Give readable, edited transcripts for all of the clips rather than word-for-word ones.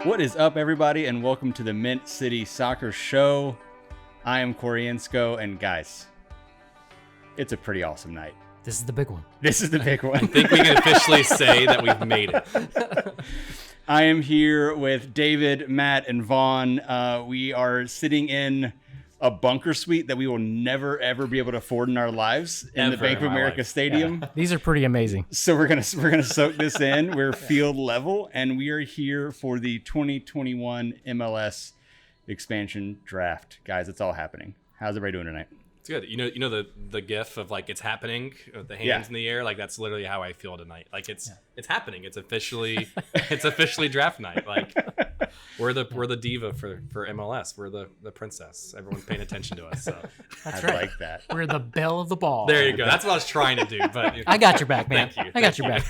What is up, everybody, and welcome to the Mint City Soccer Show. I am Coriensko, and guys, it's a pretty awesome night. This is the big one. This is the big one. I think we can officially say that we've made it. I am here with David, Matt, and Vaughn. We are sitting in a bunker suite that we will never, ever be able to afford in our lives in the Bank of America Stadium. Yeah. These are pretty amazing. So we're gonna soak this in. We're field level, and we are here for the 2021 MLS expansion draft. Guys, it's all happening. How's everybody doing tonight? It's good. You know the gif of like it's happening, with the hands in the air. Like that's literally how I feel tonight. Like it's happening. It's officially draft night. Like we're the diva for MLS. We're the princess. Everyone's paying attention to us. So That's I right. like that. We're the belle of the ball. there you go. That's what I was trying to do. But I got your back, man. Thank you. I got your back.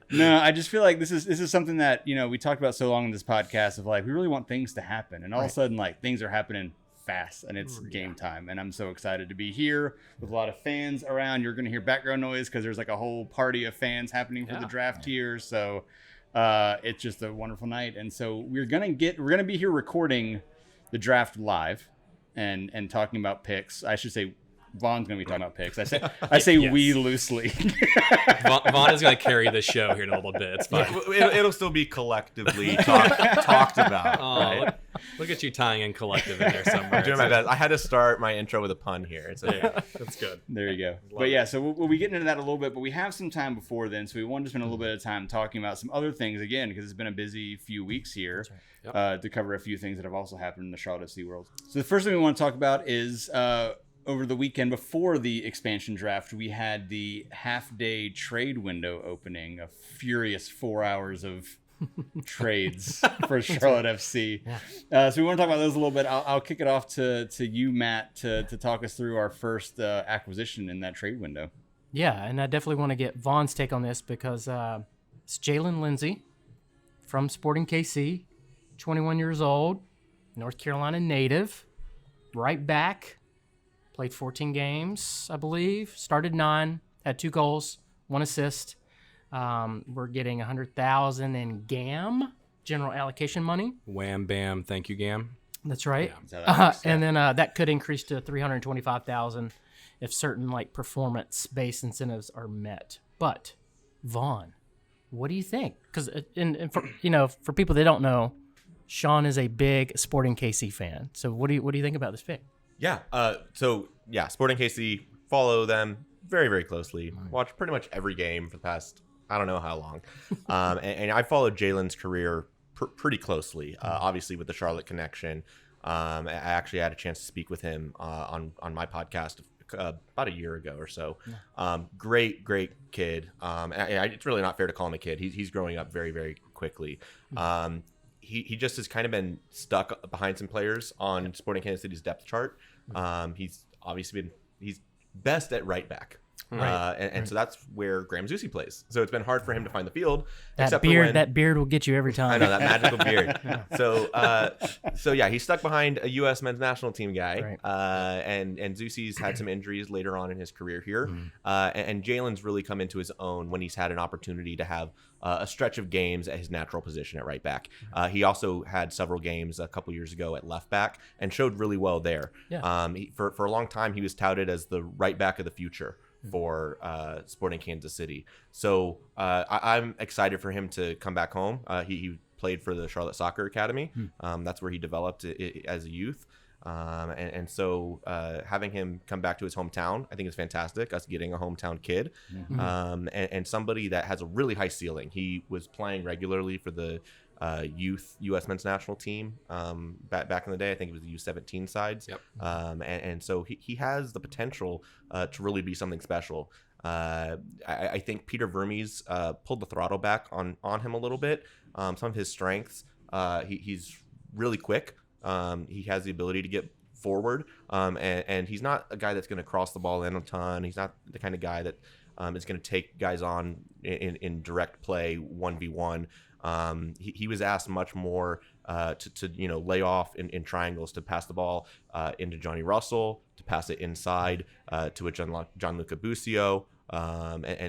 No, I just feel like this is something that, we talked about so long in this podcast of like, we really want things to happen. And all of a sudden, like, things are happening fast and it's game time. And I'm so excited to be here with a lot of fans around. You're going to hear background noise because there's like a whole party of fans happening for the draft here. So it's just a wonderful night. And so we're going to be here recording the draft live and talking about picks. I should say Vaughn's going to be talking about picks. I say Yes. we loosely. Vaughn is going to carry this show here in a little bit. It's fine. It'll still be collectively talked about. Oh, Right? look at you tying in collective in there somewhere. I'm doing my best. I had to start my intro with a pun here. It's okay. Yeah, that's good. There you go. Love But it. yeah, so we'll be getting into that a little bit, but we have some time before then, so we wanted to spend a little bit of time talking about some other things again, because it's been a busy few weeks here to cover a few things that have also happened in the Charlotte FC world. So the first thing we want to talk about is over the weekend before the expansion draft, we had the half-day trade window opening, a furious 4 hours of trades for Charlotte FC. So we want to talk about those a little bit. I'll kick it off to you, Matt, to talk us through our first acquisition in that trade window. Yeah, and I definitely want to get Vaughn's take on this because it's Jalen Lindsey from Sporting KC, 21 years old, North Carolina native, right back, played 14 games, I believe, started 9, had 2 goals, 1 assist. We're getting $100,000 in GAM, general allocation money. Wham bam, thank you, Gam. That's right. Yeah. And then that could increase to $325,000 if certain like performance-based incentives are met. But Vaughn, what do you think? Because for people that don't know, Sean is a big Sporting KC fan. So what do you think about this pick? Yeah. Sporting KC, follow them very, very closely. Watch pretty much every game for the past, I don't know how long. And I followed Jalen's career pretty closely, obviously with the Charlotte connection. I actually had a chance to speak with him on my podcast about a year ago or so. Great kid. It's really not fair to call him a kid. He's growing up very, very quickly. He just has kind of been stuck behind some players on Sporting Kansas City's depth chart. He's obviously he's best at right back. So that's where Graham Zusi plays. So it's been hard for him to find the field. That beard will get you every time. I know, that magical beard. So he's stuck behind a U.S. men's national team guy. Right. And Zusi's had some injuries later on in his career here. And Jalen's really come into his own when he's had an opportunity to have a stretch of games at his natural position at right back. He also had several games a couple years ago at left back and showed really well there. Yeah. For a long time, he was touted as the right back of the future for Sporting Kansas City. So I'm excited for him to come back home. He played for the Charlotte Soccer Academy. That's where he developed it as a youth. So having him come back to his hometown, I think is fantastic. Us getting a hometown kid and somebody that has a really high ceiling. He was playing regularly for the youth U.S. men's national team back in the day. I think it was the U17 sides. So he has the potential to really be something special. I think Peter Vermes pulled the throttle back on him a little bit. Some of his strengths, he's really quick. He has the ability to get forward, and he's not a guy that's going to cross the ball in a ton. He's not the kind of guy that is going to take guys on in direct play 1v1. He was asked much more to lay off in triangles, to pass the ball into Johnny Russell, to pass it inside to a Gianluca Busio.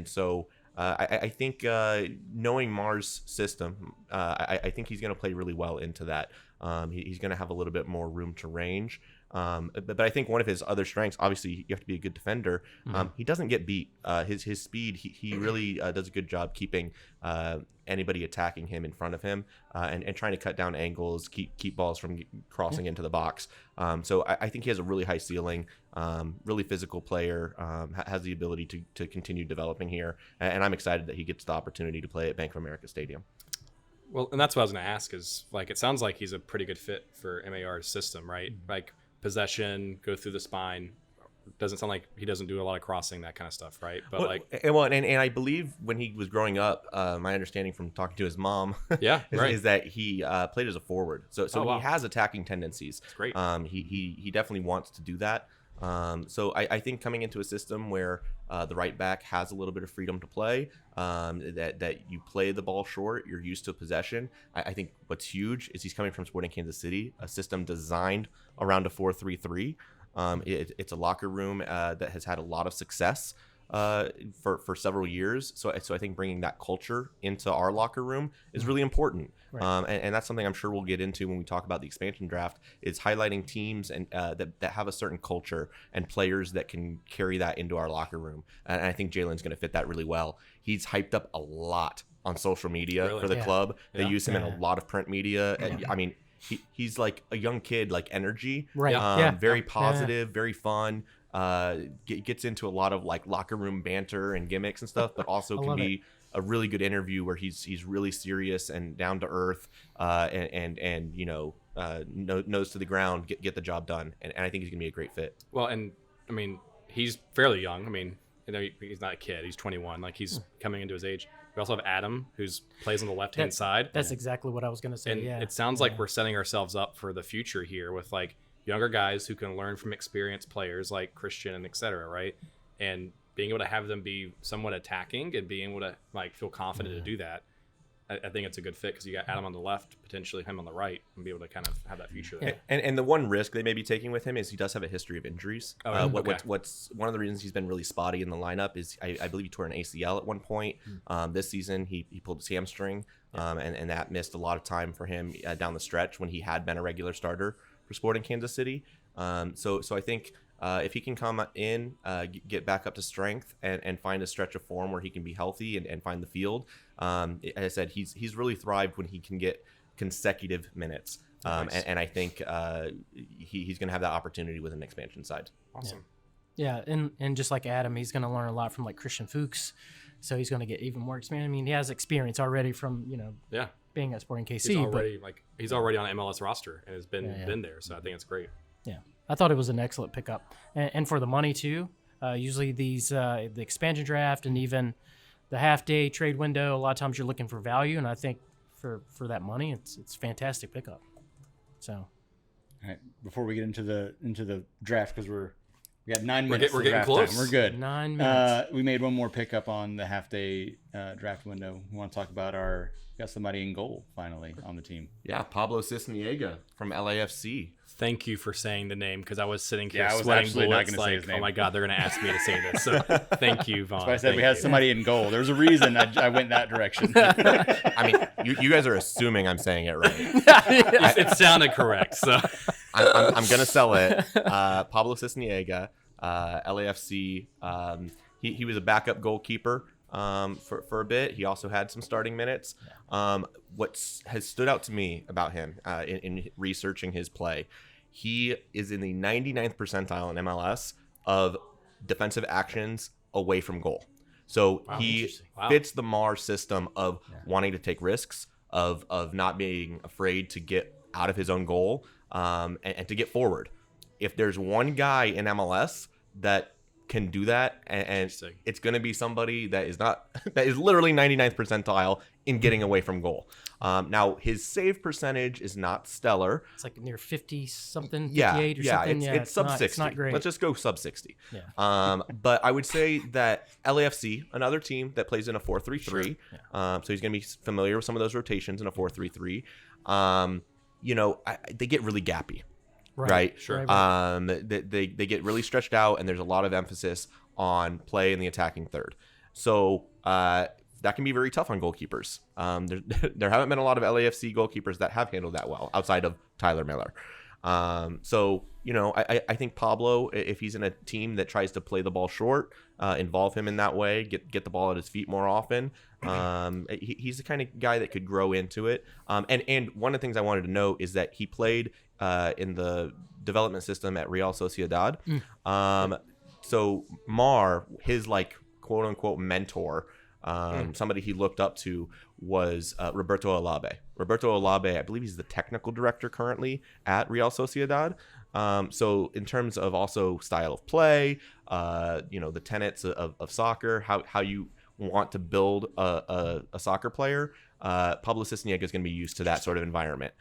So I think knowing Mar's system, I think he's going to play really well into that. He's going to have a little bit more room to range. But I think one of his other strengths, obviously, you have to be a good defender. He doesn't get beat. His speed, he really does a good job keeping anybody attacking him in front of him and trying to cut down angles, keep balls from crossing into the box. So I think he has a really high ceiling, really physical player, has the ability to continue developing here. And I'm excited that he gets the opportunity to play at Bank of America Stadium. Well, and that's what I was going to ask is, like, it sounds like he's a pretty good fit for MAR's system, right? Like, possession, go through the spine. Doesn't sound like he doesn't do a lot of crossing, that kind of stuff, right? But and I believe when he was growing up, my understanding from talking to his mom, is that he played as a forward. So wow. he has attacking tendencies. That's great. He definitely wants to do that. So I think coming into a system where the right back has a little bit of freedom to play, that you play the ball short, you're used to possession. I think what's huge is he's coming from Sporting Kansas City, a system designed around a 4-3-3. It's a locker room that has had a lot of success for several years. So I think bringing that culture into our locker room is really important. Right. And that's something I'm sure we'll get into when we talk about the expansion draft, is highlighting teams and that have a certain culture and players that can carry that into our locker room. And I think Jalen's going to fit that really well. He's hyped up a lot on social media for the club. They use him in a lot of print media. I mean, he's like a young kid, like energy, right? Very positive, very fun. Gets into a lot of like locker room banter and gimmicks and stuff, but also can be a really good interview where he's really serious and down to earth, and you know, nose to the ground, get the job done. And I think he's gonna be a great fit. Well, and I mean, he's fairly young. I mean, you know, he's not a kid. He's 21. Like, he's coming into his age. We also have Adam, who's plays on the left-hand side. That's exactly what I was going to say. And it sounds like we're setting ourselves up for the future here with like younger guys who can learn from experienced players like Christian and et cetera, right? And being able to have them be somewhat attacking and being able to like feel confident to do that. I think it's a good fit because you got Adam on the left, potentially him on the right, and be able to kind of have that future there. And the one risk they may be taking with him is he does have a history of injuries. What's one of the reasons he's been really spotty in the lineup is I believe he tore an ACL at one point. This season he pulled his hamstring, and that missed a lot of time for him down the stretch when he had been a regular starter for Sporting Kansas City. So I think if he can come in, get back up to strength and find a stretch of form where he can be healthy and find the field. As I said, he's really thrived when he can get consecutive minutes. Nice. And I think he's going to have that opportunity with an expansion side. Awesome. Yeah, and just like Adam, he's going to learn a lot from like Christian Fuchs. So he's going to get even more experience. I mean, he has experience already from, you know, being at Sporting KC. He's already on an MLS roster and has been there. So I think it's great. Yeah. I thought it was an excellent pickup. And for the money too. Usually these the expansion draft and even the half-day trade window, a lot of times you're looking for value, and I think for that money, it's a fantastic pickup. So, all right, before we get into the draft, because we got 9 minutes. We're getting close. Time. We're good. 9 minutes. We made one more pickup on the half-day draft window. We want to talk about got somebody in goal finally on the team. Yeah, Pablo Cisniega from LAFC. Thank you for saying the name, because I was sitting here I was sweating absolutely not bullets going to say his name. Oh my God, they're going to ask me to say this. So thank you, Vaughn. That's why I said we had somebody in goal. There's a reason I went that direction. I mean, you guys are assuming I'm saying it right. It sounded correct. So I'm going to sell it. Pablo Cisniega, LAFC. He was a backup goalkeeper for a bit. He also had some starting minutes. What has stood out to me about him in researching his play, he is in the 99th percentile in MLS of defensive actions away from goal. So he fits the Mar system of wanting to take risks, of not being afraid to get out of his own goal, and to get forward. If there's one guy in MLS that can do that, and it's going to be somebody that is literally 99th percentile in getting away from goal. Now his save percentage is not stellar. It's like near 50 something, 58 or something. It's sub 60. It's not great. Let's just go sub 60. But I would say that LAFC, another team that plays in a 4-3-3, so he's going to be familiar with some of those rotations in a 4-3-3. They get really gappy. Right. Sure. They get really stretched out, and there's a lot of emphasis on play in the attacking third. So that can be very tough on goalkeepers. There haven't been a lot of LAFC goalkeepers that have handled that well outside of Tyler Miller. So, I think Pablo, if he's in a team that tries to play the ball short, involve him in that way, get the ball at his feet more often. He's the kind of guy that could grow into it. And one of the things I wanted to note is that he played in the development system at Real Sociedad. So Mar, his quote unquote mentor, somebody he looked up to was Roberto Alabe. Roberto Alabe, I believe he's the technical director currently at Real Sociedad. So in terms of also style of play, the tenets of soccer, how you want to build a soccer player, Pablo Cisniega is going to be used to that sort of environment.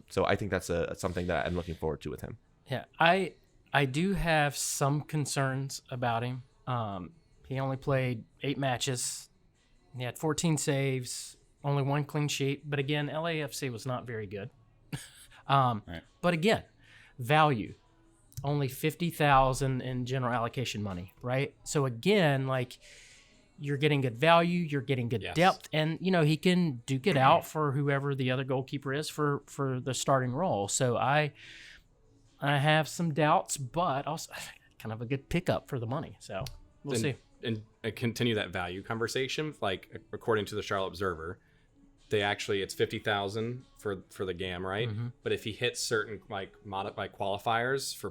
So I think that's something that I'm looking forward to with him. Yeah, I do have some concerns about him. He only played 8 matches. He had 14 saves, only 1 clean sheet. But again, LAFC was not very good. Right. But again, value, only $50,000 in general allocation money, right? So again, you're getting good value, you're getting good depth, and he can duke it out for whoever the other goalkeeper is for the starting role. So I have some doubts, but also kind of a good pickup for the money. So we'll see. And continue that value conversation. According to the Charlotte Observer, it's 50,000 for the GAM, right? Mm-hmm. But if he hits certain modified qualifiers for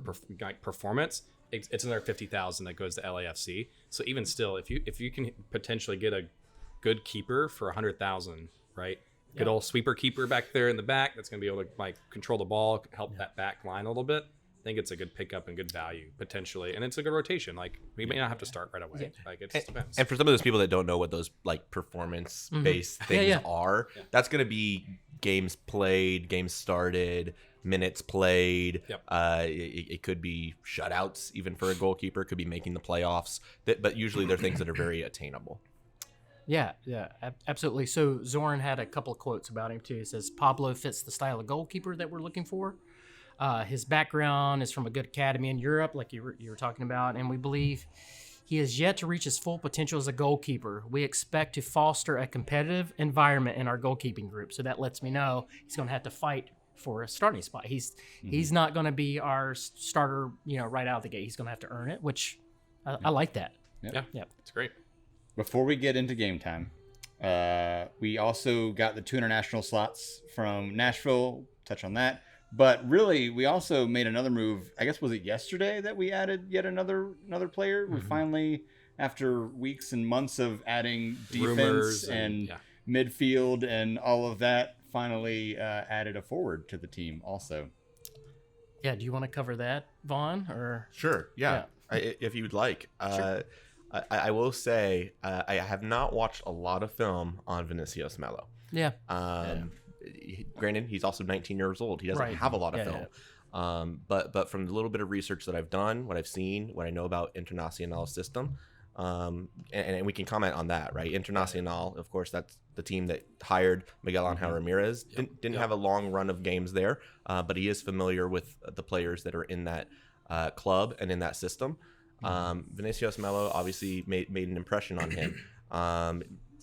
performance, it's another 50,000 that goes to LAFC. So even still, if you can potentially get a good keeper for 100,000, right? Good old sweeper keeper back there in the back that's going to be able to control the ball, help that back line a little bit. I think it's a good pickup and good value potentially, and it's a good rotation. We may not have to start right away. It just depends. And for some of those people that don't know what those performance-based things are, that's going to be games played, games started, minutes played. Yep. It could be shutouts even for a goalkeeper. It could be making the playoffs. But usually they're things that are very attainable. Yeah, absolutely. So Zoran had a couple of quotes about him too. He says Pablo fits the style of goalkeeper that we're looking for. His background is from a good academy in Europe, like you were talking about, and we believe he has yet to reach his full potential as a goalkeeper. We expect to foster a competitive environment in our goalkeeping group. So that lets me know he's going to have to fight for a starting spot. He's not going to be our starter, right out of the gate. He's going to have to earn it, which I like that. Yeah, it's great. Before we get into game time, we also got the 2 international slots from Nashville. Touch on that. But really, we also made another move. I guess was it yesterday that we added yet another player? We finally, after weeks and months of adding defense and midfield and all of that, finally added a forward to the team also. Yeah, do you want to cover that, Vaughn? Or Sure, yeah. If you would like. Sure. I will say I have not watched a lot of film on Vinicius Melo. Yeah. Granted, he's also 19 years old. He doesn't have a lot of film. But from the little bit of research that I've done, what I've seen, what I know about Internacional's system, and we can comment on that, right? Internacional, of course, that's the team that hired Miguel Angel Ramirez. Didn't have a long run of games there, but he is familiar with the players that are in that club and in that system. Vinicius Melo obviously made an impression on him.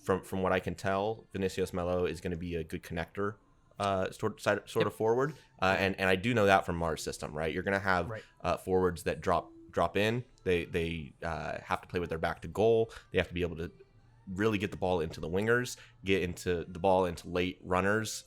From what I can tell, Vinicius Melo is going to be a good connector, sort of forward, and I do know that from Mars system, right? You're going to have forwards that drop in. They have to play with their back to goal. They have to be able to really get the ball into the wingers, get into the ball into late runners,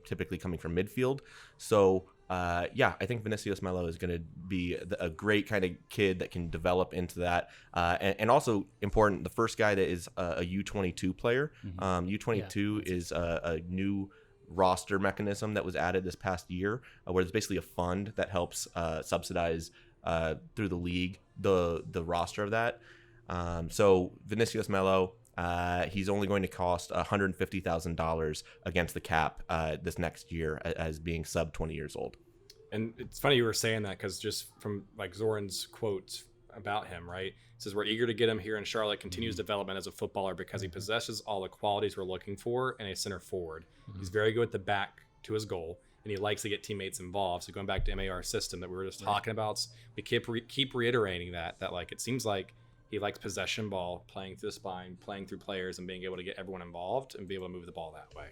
typically coming from midfield. So I think Vinicius Melo is going to be a great kind of kid that can develop into that. And also important, the first guy that is a U22 player. U22 is a new roster mechanism that was added this past year, where it's basically a fund that helps subsidize through the league the roster of that. So Vinicius Melo, he's only going to cost $150,000 against the cap this next year as being sub 20 years old. And it's funny you were saying that, because just from Zoran's quotes about him, right? It says, we're eager to get him here in Charlotte, continues development as a footballer because he possesses all the qualities we're looking for in a center forward. He's very good at the back to his goal, and he likes to get teammates involved. So going back to MAR system that we were just talking about, we keep reiterating that it seems like He likes possession ball, playing through the spine, playing through players, and being able to get everyone involved and be able to move the ball that way.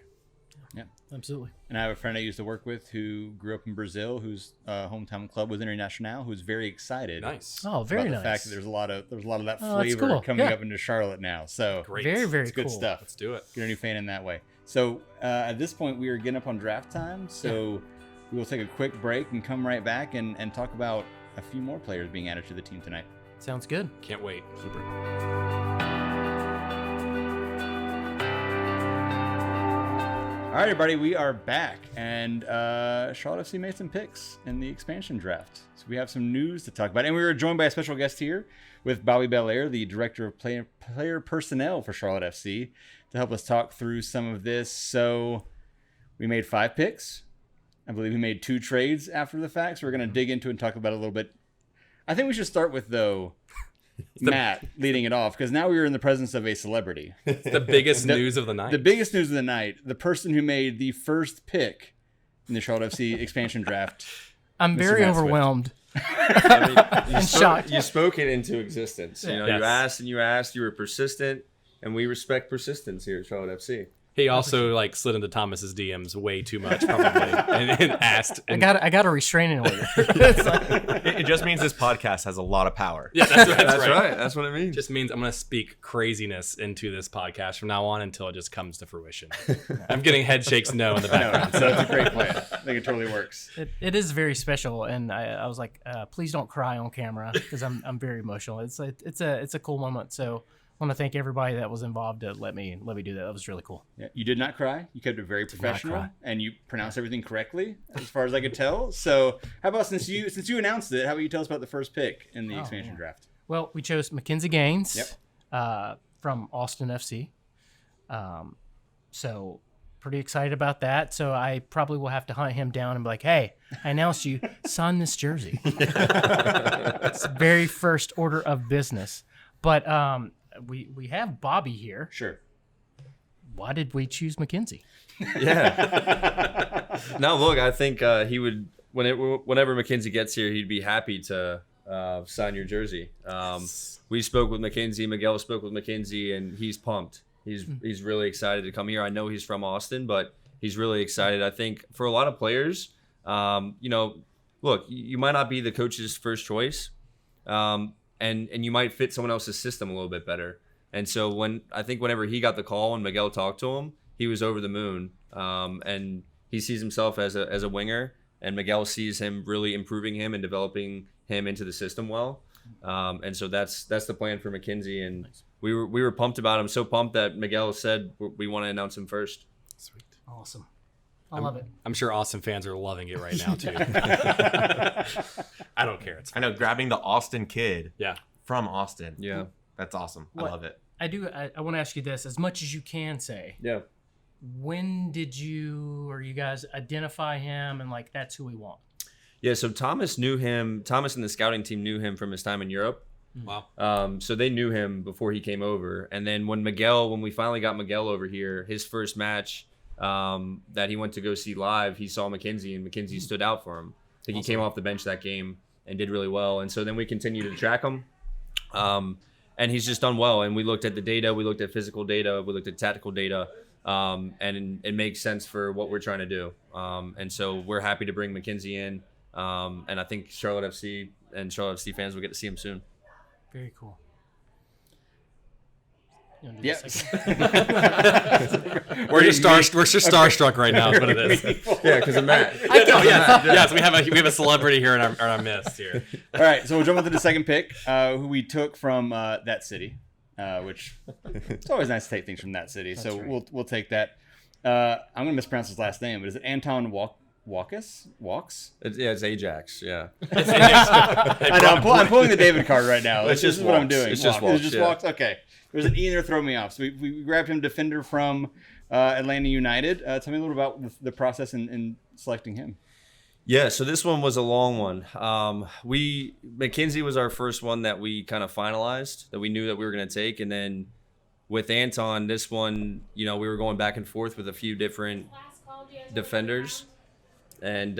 Yeah, Absolutely. and I have a friend I used to work with who grew up in Brazil, whose hometown club was Internacional, who's very excited. Nice. Oh, very about nice. the fact that there's a lot of that Oh, that's flavor cool. coming Yeah. up into Charlotte now. So Great. Very, very it's good cool. stuff. Let's do it. Get a new fan in that way. So at this point, we are getting up on draft time. So we will take a quick break and come right back and talk about a few more players being added to the team tonight. Sounds good. Can't wait. All right, everybody, we are back, and Charlotte FC made some picks in the expansion draft. So we have some news to talk about, and we were joined by a special guest here with Bobby Belair, the director of player personnel for Charlotte FC, to help us talk through some of this. So we made 5 picks. I believe we made 2 trades after the fact, so we're going to dig into it and talk about it a little bit. I think we should start with, though, Matt leading it off, because now we are in the presence of a celebrity. It's the biggest news of the night. The biggest news of the night, the person who made the first pick in the Charlotte FC expansion draft. I'm Mr. very Matt Swift. overwhelmed. I mean, And shocked. you spoke it into existence. You know, Yes. you asked and you asked. You were persistent, and we respect persistence here at Charlotte FC. He also like slid into Thomas's DMs way too much, probably, and asked. I And, got a restraining order. It's like- It just means this podcast has a lot of power. yeah, that's right. That's right. That's what it means. Just means I'm going to speak craziness into this podcast from now on until it just comes to fruition. I'm getting head shakes no in the No, background. so it's a great plan. I think it totally works. it is very special, and I was like, please don't cry on camera because I'm very emotional. It's a cool moment. So I want to thank everybody that was involved to let me do that. That was really cool. Yeah, you did not cry. You kept it very professional, cry. and you pronounced everything correctly, as far as I could tell. So, how about since you announced it, how about you tell us about the first pick in the expansion draft? Well, we chose Mackenzie Gaines Yep. from Austin FC. So pretty excited about that. So I probably will have to hunt him down and be like, hey, I announced you, sign this jersey. It's the very first order of business. But we have Bobby here. Sure. Why did we choose Mackenzie? Yeah. Now, look, I think he would whenever Mackenzie gets here, he'd be happy to sign your jersey. We spoke with Mackenzie. Miguel spoke with Mackenzie, and he's pumped. He's really excited to come here. I know he's from Austin, but he's really excited. I think for a lot of players, look, you might not be the coach's first choice, and you might fit someone else's system a little bit better. And so whenever he got the call and Miguel talked to him, he was over the moon. And he sees himself as a winger, and Miguel sees him really improving him and developing him into the system well. And so that's the plan for Mackenzie, and we were pumped about him. So pumped that Miguel said we want to announce him first. Sweet. Awesome. I love it. I'm sure Austin fans are loving it right now too. I don't care. It's I fine. know, grabbing the Austin kid Yeah. from Austin. Yeah. That's awesome. I What- love it. I want to ask you this, as much as you can say. Yeah. When did you guys identify him and like that's who we want? Yeah, so Thomas and the scouting team knew him from his time in Europe. Wow. So they knew him before he came over. And then when we finally got Miguel over here, his first match that he went to go see live, he saw Mackenzie, and Mackenzie stood out for him. I think he came off the bench that game and did really well. And so then we continued to track him. And he's just done well. And we looked at the data, we looked at physical data, we looked at tactical data, and it makes sense for what we're trying to do. And so we're happy to bring Mackenzie in. And I think Charlotte FC and Charlotte FC fans will get to see him soon. Very cool. You wanna do Yep. this again? We're just starstruck right now. Is what it is. Yeah, because of Matt. Yes, we have a celebrity here in our midst here. All right, so we'll jump into the second pick, who we took from that city, which it's always nice to take things from that city. So right. we'll take that. I'm gonna mispronounce his last name, but is it Anton Walks? It's Ajax. Yeah. I know, I'm pulling the David card right now. It's This just is what I'm Walks. doing. It's just Walks. Walks, It's just yeah. Walks. Okay, there's an E in there throwing me off. So we grabbed him, defender from Atlanta United. Tell me a little about the process in selecting him. Yeah, so this one was a long one. Mackenzie was our first one that we kind of finalized, that we knew that we were going to take. And then with Anton, this one, we were going back and forth with a few different defenders. And,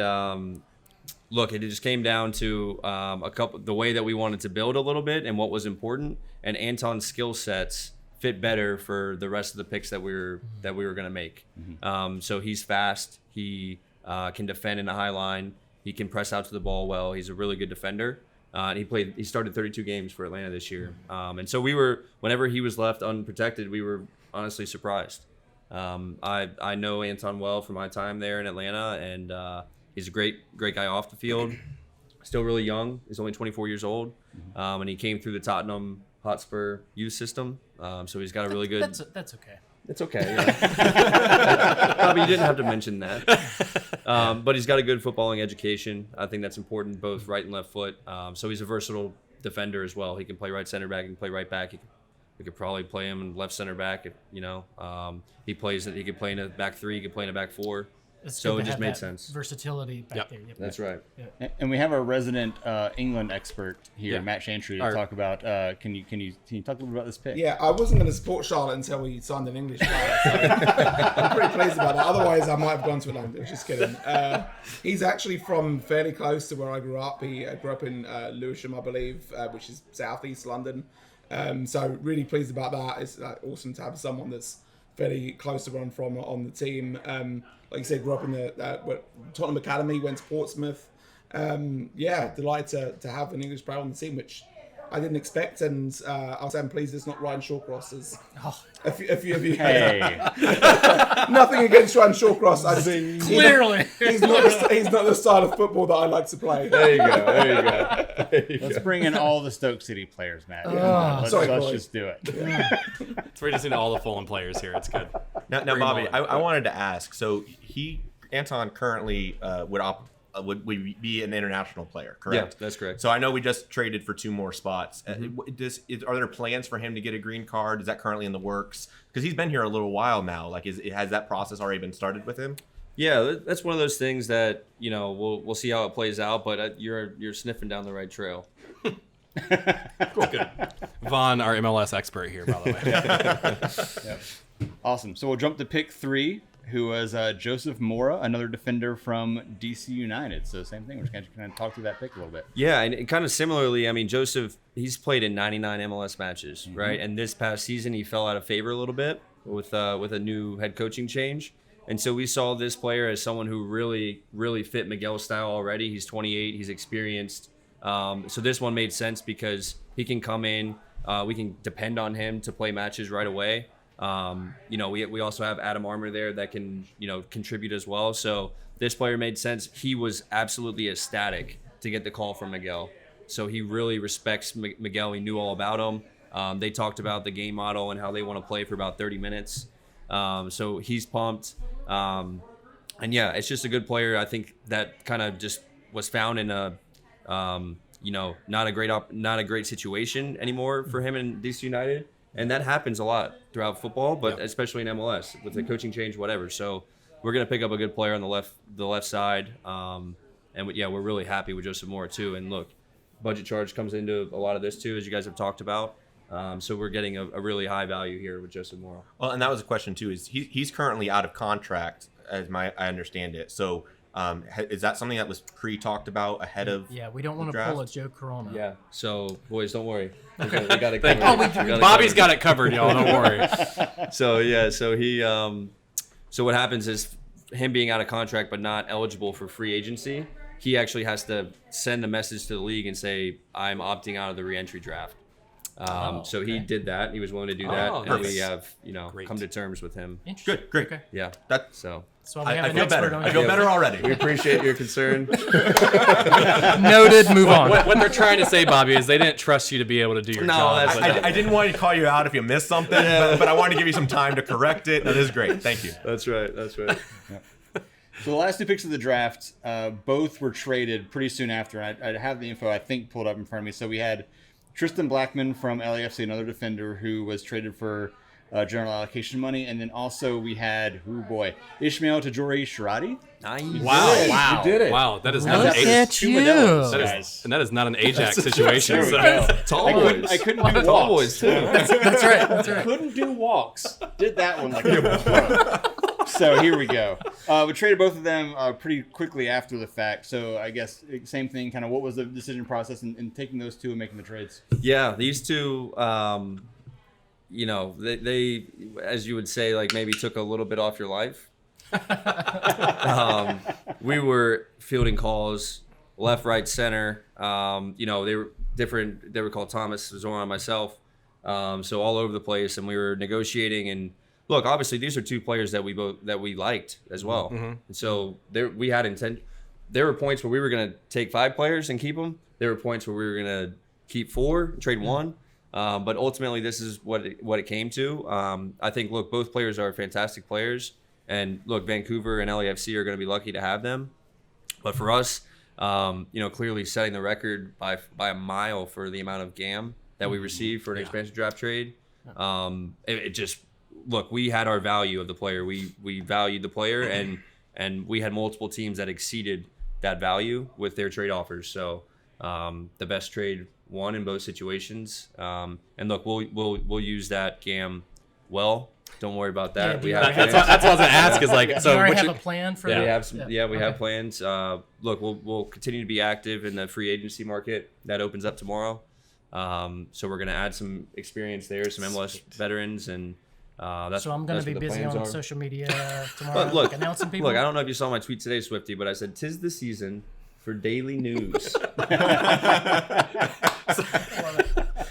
look, it just came down to the way that we wanted to build a little bit and what was important, and Anton's skill sets fit better for the rest of the picks that we were going to make. So he's fast. He can defend in a high line. He can press out to the ball well. He's a really good defender. And he started 32 games for Atlanta this year. And so whenever he was left unprotected, we were honestly surprised. I know Anton well from my time there in Atlanta, and he's a great guy off the field. Still really young. He's only 24 years old. And he came through the Tottenham Hotspur youth system. So he's got a really good... That's okay. It's okay. Yeah. Probably you didn't have to mention that. But he's got a good footballing education. I think that's important, both right and left foot. So he's a versatile defender as well. He can play right center back. He can play right back. We could probably play him in left center back. He could play in a back three. He could play in a back four. So it just made sense. Versatility back there. Yep. That's right. Yep. And we have our resident England expert here, Yeah. Matt Chantry, to talk about. Can you talk a little bit about this pick? Yeah, I wasn't going to support Charlotte until we signed an English player. So I'm pretty pleased about that. Otherwise, I might have gone to Atlanta. Just kidding. He's actually from fairly close to where I grew up. He grew up in Lewisham, I believe, which is southeast London. So really pleased about that. It's awesome to have someone that's fairly close to where I'm from on the team. Like you said, grew up in the Tottenham Academy, went to Portsmouth. Delighted to have an English player on the team, which I didn't expect, and I'm pleased it's not Ryan Shawcross. As a few of you. Hey. Nothing against Ryan Shawcross. Clearly. He's not the style of football that I like to play. There you go. Let's bring in all the Stoke City players, Matt. Let's just do it. So we're just into all the Fulham players here. It's good. Now Bobby, I wanted to ask. So Anton currently would be an international player, correct? Yeah, that's correct. So I know we just traded for 2 more spots. Are there plans for him to get a green card? Is that currently in the works? Because he's been here a little while now. Like, has that process already been started with him? Yeah, that's one of those things that we'll see how it plays out. But you're sniffing down the right trail. Cool. Good. Vaughn, our MLS expert here, by the way. Yep. Awesome. So we'll jump to pick 3, who was Joseph Mora, another defender from DC United. So same thing. We're just going to kind of talk through that pick a little bit. Yeah, and kind of similarly, I mean, Joseph, he's played in 99 MLS matches, right? And this past season, he fell out of favor a little bit with a new head coaching change. And so we saw this player as someone who really, really fit Miguel's style already. He's 28. He's experienced. So this one made sense because he can come in. We can depend on him to play matches right away. We also have Adam Armour there that can, contribute as well. So this player made sense. He was absolutely ecstatic to get the call from Miguel. So he really respects Miguel. He knew all about him. They talked about the game model and how they want to play for about 30 minutes. So he's pumped. And yeah, it's just a good player. I think that kind of just was found in a, not a great situation anymore for him in DC United. And that happens a lot throughout football, but especially in MLS with the coaching change, whatever. So we're going to pick up a good player on the left side. We're really happy with Joseph Mora too. And look, budget charge comes into a lot of this too, as you guys have talked about. So we're getting a really high value here with Joseph Mora. Well, and that was a question too. Is he's currently out of contract, as I understand it. So is that something that was pre-talked about ahead of? Yeah, we don't want to pull a Joe Corona. Yeah. So boys, don't worry. We got it covered. Bobby's got it covered, y'all. Don't worry. So what happens is him being out of contract but not eligible for free agency, he actually has to send a message to the league and say, I'm opting out of the re-entry draft. So he did that. He was willing to do that, and we have come to terms with him. Good, great. Okay. Yeah. So we have I an feel expert better. on I feel it. better already. We appreciate your concern. Noted. Move on. What they're trying to say, Bobby, is they didn't trust you to be able to do your job. I didn't want to call you out if you missed something, but I wanted to give you some time to correct it. That is great. Thank you. That's right. So the last 2 picks of the draft, both were traded pretty soon after. I have the info, I think, pulled up in front of me. So we had Tristan Blackman from LAFC, another defender who was traded for general allocation money. And then also we had, Ishmael Tajori Sharati. Nice. Wow. You did it. Wow. That is not Look an at Ajax. you. That is not an Ajax situation. There we go. Tall I boys. couldn't do Tall walks. boys too. That's right. Couldn't do walks. Did that one like a pro. So here we go. We traded both of them pretty quickly after the fact. So I guess same thing. Kind of what was the decision process in taking those two and making the trades? Yeah, these two, they, as you would say, like maybe took a little bit off your life. We were fielding calls left, right, center. They were different. They were called Thomas, Zoran, and myself. So all over the place, and we were negotiating. And look, obviously, these are two players that we liked as well. And so we had intent. There were points where we were going to take 5 players and keep them. There were points where we were going to keep 4, trade 1. But ultimately, this is what it came to. I think, look, both players are fantastic players. And look, Vancouver and LAFC are going to be lucky to have them. But for us, clearly setting the record by a mile for the amount of GAM that we received for an expansion draft trade, it just, look, we had our value of the player. We valued the player, and we had multiple teams that exceeded that value with their trade offers. So the best trade won in both situations. And look, we'll use that GAM well. Don't worry about that. That's what I was gonna ask. Is like, so you already have a plan for we that? have plans. Look, we'll continue to be active in the free agency market that opens up tomorrow. So we're gonna add some experience there, some MLS veterans, and that's. So I'm gonna be busy on social media tomorrow. But look, announcing people. Look, I don't know if you saw my tweet today, Swifty, but I said, "'Tis the season for daily news."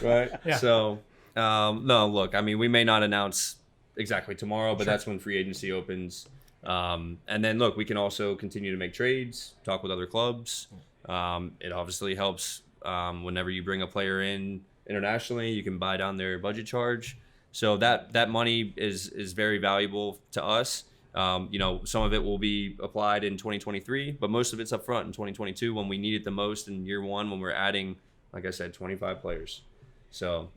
Right. Yeah. So, no, look, I mean, we may not announce exactly tomorrow, but that's when free agency opens. And then, look, we can also continue to make trades, talk with other clubs. It obviously helps whenever you bring a player in internationally, you can buy down their budget charge. So that money is very valuable to us. Some of it will be applied in 2023, but most of it's up front in 2022 when we need it the most in year 1 when we're adding, like I said, 25 players. So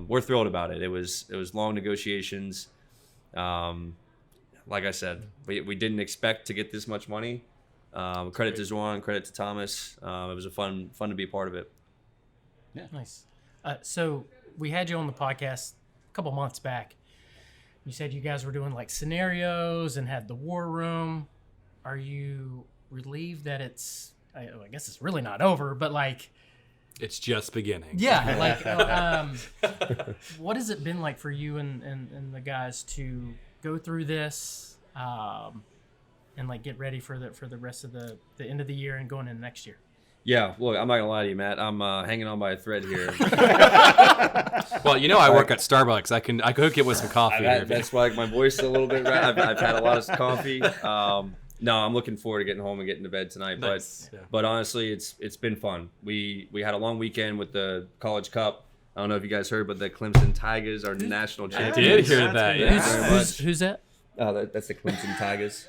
we're thrilled about it. It was long negotiations. Like I said, we didn't expect to get this much money. Credit to Zoran, credit to Thomas. It was fun to be a part of it. Yeah, nice. So we had you on the podcast a couple months back. You said you guys were doing like scenarios and had the war room. Are you relieved that it's? I guess it's really not over, but like. It's just beginning. Yeah, like, what has it been like for you and the guys to go through this, and like get ready for the rest of the end of the year and going into next year? Yeah, look, I'm not gonna lie to you, Matt. I'm hanging on by a thread here. Well, I work at Starbucks. I could get with some coffee. That's why my voice is a little bit. I've had a lot of coffee. No, I'm looking forward to getting home and getting to bed tonight. Nice. But honestly, it's been fun. We had a long weekend with the College Cup. I don't know if you guys heard, but the Clemson Tigers are national champions. I did hear that. Yeah. Who's that? That's the Clemson Tigers.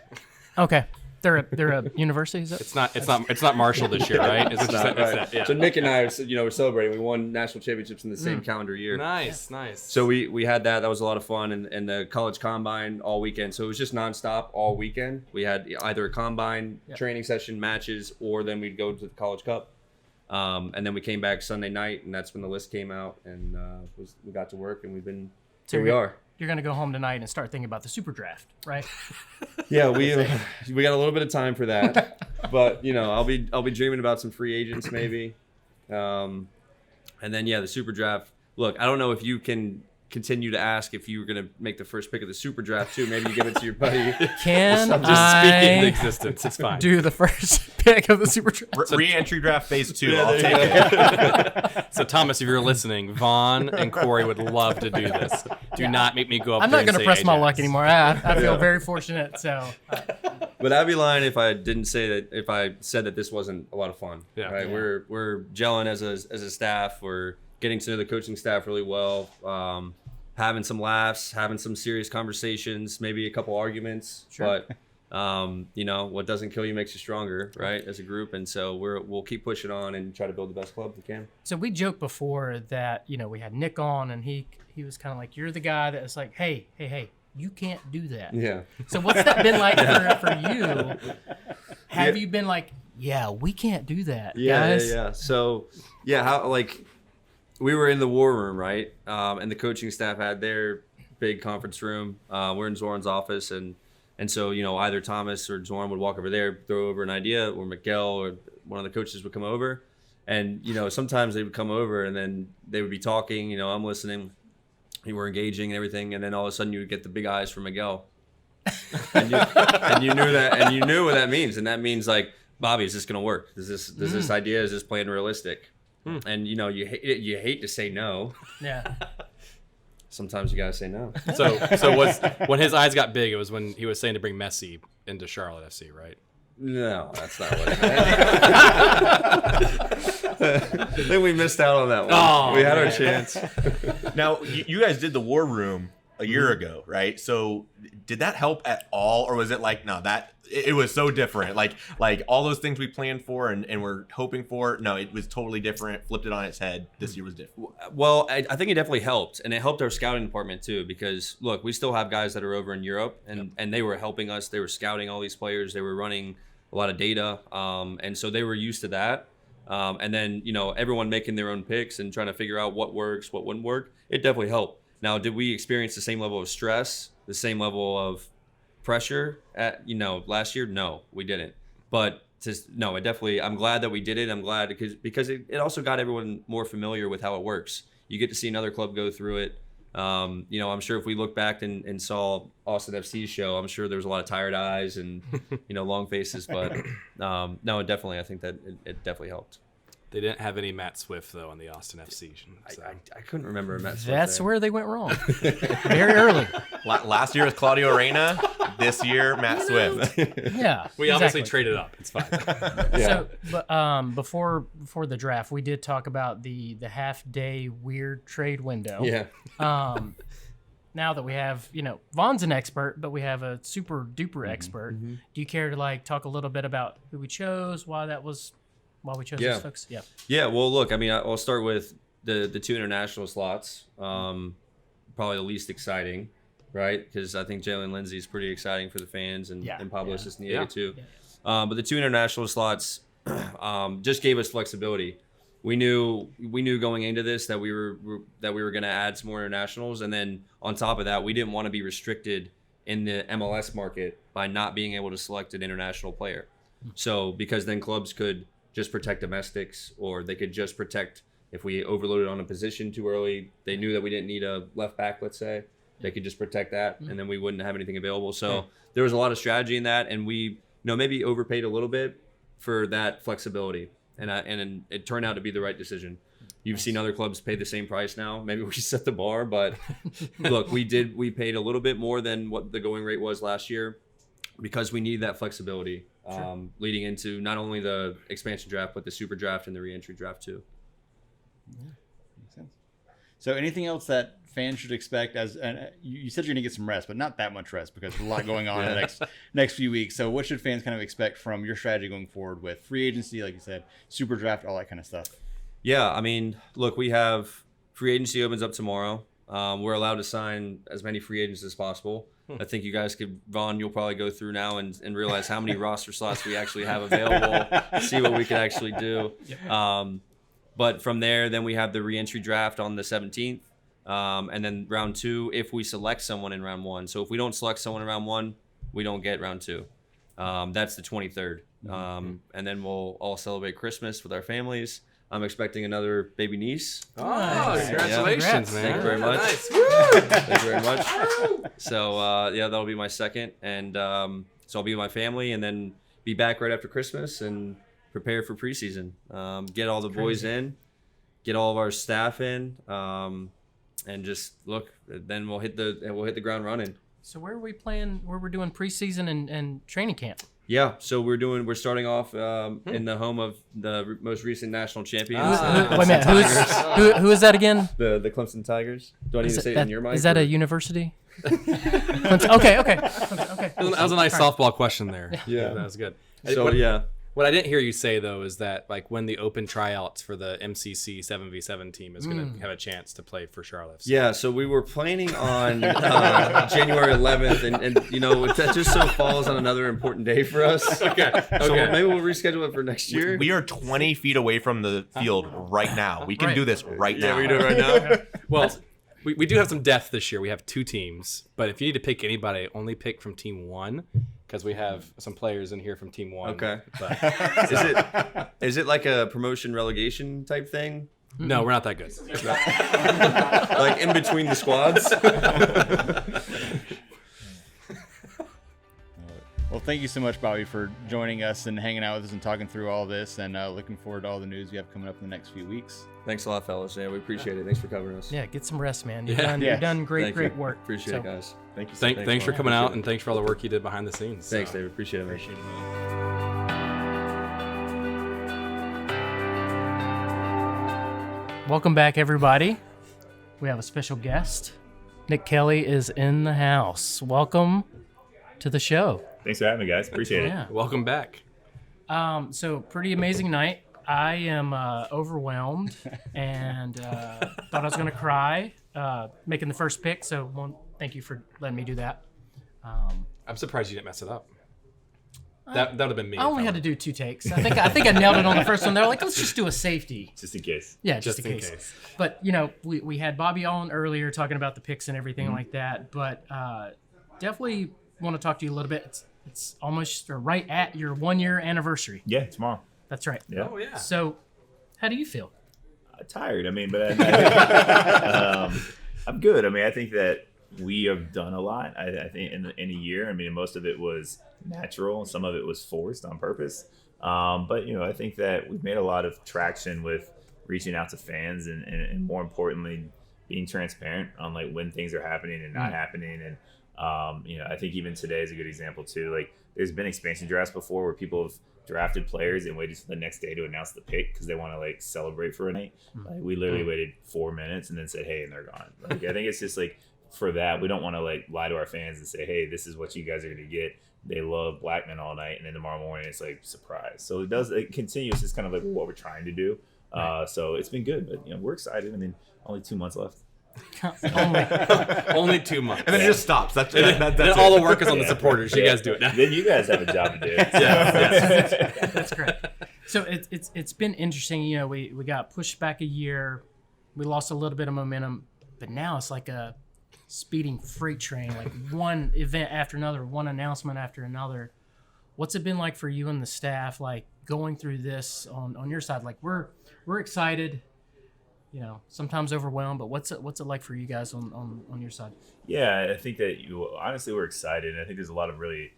Okay, they're a university. Is it? It's not Marshall this year, right? It's not, right. Yeah. So Nick and I, we're celebrating. We won national championships in the same calendar year. Nice. So we had that. That was a lot of fun, and the college combine all weekend. So it was just nonstop all weekend. We had either a combine training session, matches, or then we'd go to the College Cup. And then we came back Sunday night, and that's when the list came out, and we got to work, and here we are. You're gonna go home tonight and start thinking about the super draft, right? Yeah, we got a little bit of time for that, but I'll be dreaming about some free agents maybe, and then the super draft. Look, I don't know if you can continue to ask if you were going to make the first pick of the super draft too. Maybe you give it to your buddy. Can I'm just speaking into existence. It's fine. Do the first pick of the super draft? Re-entry draft phase 2. I'll take it. So Thomas, if you're listening, Vaughn and Corey would love to do this. Do not make me go up I'm there not going to and press say my Ajax. luck anymore. I feel very fortunate. So, But I'd be lying if I didn't say that. If I said that this wasn't a lot of fun. Yeah. Right. Yeah. We're gelling as a staff. We're getting to know the coaching staff really well. Having some laughs, having some serious conversations, maybe a couple arguments. Sure. But what doesn't kill you makes you stronger, right? As a group, and so we'll keep pushing on and try to build the best club we can. So we joked before that we had Nick on, and he was kind of like, "You're the guy that's like, hey, you can't do that." Yeah. So what's that been like for you? Have you been like, "Yeah, we can't do that, guys"? Yeah. So we were in the war room, right? And the coaching staff had their big conference room. We're in Zoran's office, and And so, either Thomas or Zorn would walk over there, throw over an idea, or Miguel or one of the coaches would come over. And, sometimes they would come over and then they would be talking, I'm listening, you were engaging and everything. And then all of a sudden you would get the big eyes from Miguel. and you knew that, and you knew what that means. And that means like, Bobby, is this going to work? Is this idea, is this plan realistic? And, you hate to say no. Yeah. Sometimes you got to say no. So when his eyes got big, it was when he was saying to bring Messi into Charlotte FC, right? No, that's not what it meant. I think we missed out on that one. Oh, we had our chance. Now, you guys did the War Room a year ago, right? So did that help at all? Or was it like, no, it was so different. Like all those things we planned for and we're hoping for, no, it was totally different. Flipped it on its head. This year was different. Well, I think it definitely helped. And it helped our scouting department too, because look, we still have guys that are over in Europe and they were helping us. They were scouting all these players. They were running a lot of data. And so they were used to that. And then, everyone making their own picks and trying to figure out what works, what wouldn't work. It definitely helped. Now, did we experience the same level of stress, the same level of pressure at last year? No, we didn't. But it definitely. I'm glad that we did it. I'm glad because it also got everyone more familiar with how it works. You get to see another club go through it. I'm sure if we look back and saw Austin FC's show, I'm sure there was a lot of tired eyes and long faces. But no, it definitely. I think that it definitely helped. They didn't have any Matt Swift though on the Austin FC. So. I couldn't remember Matt Swift. That's there. where they went wrong. Very early. Last year was Claudio Reyna. This year, Matt Swift. Yeah. We obviously traded up. It's fine. So, but before the draft, we did talk about the half-day weird trade window. Yeah. Now that we have, Vaughn's an expert, but we have a super duper expert. Do you care to talk a little bit about who we chose, why we chose those folks? Yeah. Yeah. Well, look, I'll start with the two international slots. Probably the least exciting, right? Because I think Jalen Lindsey is pretty exciting for the fans and Pablo Cisniega too. Yeah. But the two international slots just gave us flexibility. We knew going into this that we were going to add some more internationals, and then on top of that, we didn't want to be restricted in the MLS market by not being able to select an international player. So because then clubs could just protect domestics, or they could just protect if we overloaded on a position too early. They knew that we didn't need a left back, let's say. They could just protect that, and then we wouldn't have anything available. So there was a lot of strategy in that, and we maybe overpaid a little bit for that flexibility, and it turned out to be the right decision. You've seen other clubs pay the same price now. Maybe we set the bar, but look, we paid a little bit more than what the going rate was last year because we need that flexibility. Leading into not only the expansion draft, but the super draft and the re-entry draft too. Yeah, makes sense. So anything else that fans should expect you said you're going to get some rest, but not that much rest because there's a lot going on in the next few weeks. So what should fans kind of expect from your strategy going forward with free agency, like you said, super draft, all that kind of stuff? Yeah, look, we have free agency opens up tomorrow. We're allowed to sign as many free agents as possible. I think you guys Vaughn, you'll probably go through now and realize how many roster slots we actually have available, see what we can actually do. But from there, then we have the re-entry draft on the 17th. And then round 2, if we select someone in round 1. So if we don't select someone in round 1, we don't get round 2. That's the 23rd. And then we'll all celebrate Christmas with our families. I'm expecting another baby niece. Oh, congratulations, man. Thank you very much. Nice. Thank you very much. So, that'll be my second. And so I'll be with my family and then be back right after Christmas and prepare for preseason. Get all the boys in, get all of our staff in, and just look. Then we'll hit the ground running. So where we're doing preseason and training camp? Yeah, so we're starting off in the home of the most recent national champions. Wait a minute, who is that again? The Clemson Tigers. Do I need to say it in your mic? Is that a university? Okay. That was a nice softball question there. Yeah, that was good. So What I didn't hear you say though is that when the open tryouts for the MCC 7v7 team is going to have a chance to play for Charlotte FC. Yeah, so we were planning on January 11th, and that just so falls on another important day for us. Okay. So maybe we'll reschedule it for next year. We are 20 feet away from the field right now. We can do this right now. Yeah, we can do it right now. Well, We do have some depth this year. We have 2 teams, but if you need to pick anybody, only pick from Team 1 because we have some players in here from Team 1. Okay. But Is it like a promotion relegation type thing? no, we're not that good. Like in between the squads? Well, thank you so much, Bobby, for joining us and hanging out with us and talking through all this, and looking forward to all the news we have coming up in the next few weeks. Thanks a lot, fellas. Yeah, we appreciate it. Thanks for covering us. Yeah, get some rest, man. You've Yeah. done, Yeah. you've done great, Thank great you. work. Appreciate it, guys. Thank you. Thanks for coming out, and thanks for all the work you did behind the scenes. Thanks, So. David. Appreciate it, man. Welcome back, everybody. We have a special guest. Nick Kelly is in the house. Welcome to the show. Thanks for having me, guys. Appreciate it. Yeah. Welcome back. So pretty amazing night. I am overwhelmed and thought I was going to cry making the first pick. So thank you for letting me do that. I'm surprised you didn't mess it up. That would have been me. I only had to do 2 takes. I think I nailed it on the first one. They're like, let's just do a safety. Just in case. Yeah, just Just in in case. case. But, you know, we had Bobby on earlier talking about the picks and everything like that. But definitely want to talk to you a little bit. It's almost right at your 1-year anniversary. Yeah, tomorrow. That's right. Yeah. Oh yeah. So how do you feel? Tired. I mean, but I'm good. I mean, I think that we have done a lot. I think in a year. I mean, most of it was natural. Some of it was forced on purpose. But I think that we've made a lot of traction with reaching out to fans and more importantly, being transparent on like when things are happening and not happening. And I think even today is a good example too. Like, there's been expansion drafts before where people have drafted players and waited for the next day to announce the pick because they want to like celebrate for a night. Like, we literally waited 4 minutes and then said, hey, and they're gone. Like, I think it's just like, for that, we don't want to like lie to our fans and say, hey, this is what you guys are going to get. They love Blackman all night, and then tomorrow morning it's like surprise. So it continues. It's kind of like what we're trying to do. So it's been good, but we're excited. I mean, only 2 months left. Only 2 months. And then it just stops. That's Then all the work is on the supporters. You guys do it now. Then you guys have a job to do. That's correct. So it's been interesting. We got pushed back a year. We lost a little bit of momentum, but now it's like a speeding freight train, like one event after another, one announcement after another. What's it been like for you and the staff, like going through this on your side? Like we're excited, sometimes overwhelmed, but what's it like for you guys on your side? Yeah, I think that honestly, we're excited. I think there's a lot of really,